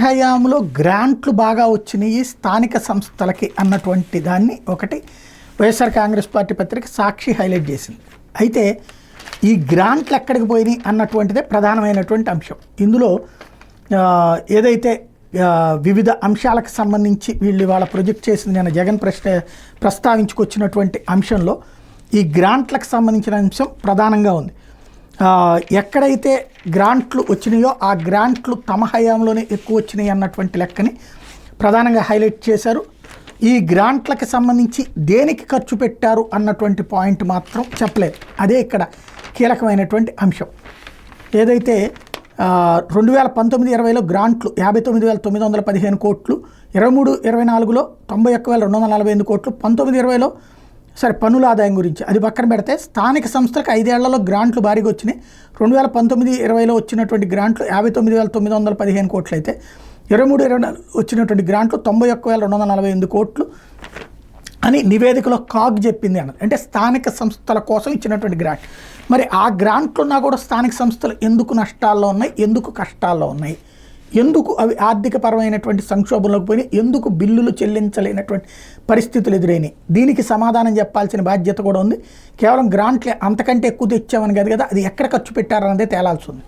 హయాంలో గ్రాంట్లు బాగా వచ్చినాయి స్థానిక సంస్థలకి అన్నటువంటి దాన్ని ఒకటి వైఎస్ఆర్ కాంగ్రెస్ పార్టీ పత్రిక సాక్షి హైలైట్ చేసింది. అయితే ఈ గ్రాంట్లు ఎక్కడికి పోయినాయి అన్నటువంటిదే ప్రధానమైనటువంటి అంశం. ఇందులో ఏదైతే వివిధ అంశాలకు సంబంధించి వీళ్ళు ఇవాళ ప్రొజెక్ట్ చేసింది, నేను జగన్ ప్రస్తావించుకొచ్చినటువంటి అంశంలో ఈ గ్రాంట్లకు సంబంధించిన అంశం ప్రధానంగా ఉంది. ఎక్కడైతే గ్రాంట్లు వచ్చినాయో ఆ గ్రాంట్లు తమ హయాంలోనే ఎక్కువ వచ్చినాయి అన్నటువంటి లెక్కని ప్రధానంగా హైలైట్ చేశారు. ఈ గ్రాంట్లకు సంబంధించి దేనికి ఖర్చు పెట్టారు అన్నటువంటి పాయింట్ మాత్రం చెప్పలేదు. అదే ఇక్కడ కీలకమైనటువంటి అంశం. ఏదైతే 2019-20లో గ్రాంట్లు 59,915 కోట్లు, 23-24లో 91,248 కోట్లు, 19-20లో సరే పన్నుల ఆదాయం గురించి అది పక్కన పెడితే స్థానిక సంస్థలకు 5 ఏళ్లలో గ్రాంట్లు భారీగా వచ్చినాయి. 2019-20లో వచ్చినటువంటి గ్రాంట్లు 59,915 కోట్లు అయితే 23-24 వచ్చినటువంటి గ్రాంట్లు 91,248 కోట్లు అని నివేదికలో కాగ్ చెప్పింది అన్నది. అంటే స్థానిక సంస్థల కోసం ఇచ్చినటువంటి గ్రాంట్. మరి ఆ గ్రాంట్లు ఉన్నా కూడా స్థానిక సంస్థలు ఎందుకు నష్టాల్లో ఉన్నాయి, ఎందుకు కష్టాల్లో ఉన్నాయి, ఎందుకు అవి ఆర్థికపరమైనటువంటి సంక్షోభంలోకి పోయినాయి, ఎందుకు బిల్లులు చెల్లించలేనటువంటి పరిస్థితులు ఎదురైనాయి, దీనికి సమాధానం చెప్పాల్సిన బాధ్యత కూడా ఉంది. కేవలం గ్రాంట్లే అంతకంటే ఎక్కువ తెచ్చామని కాదు కదా, అది ఎక్కడ ఖర్చు పెట్టారన్నదే తేలాల్సి ఉంది.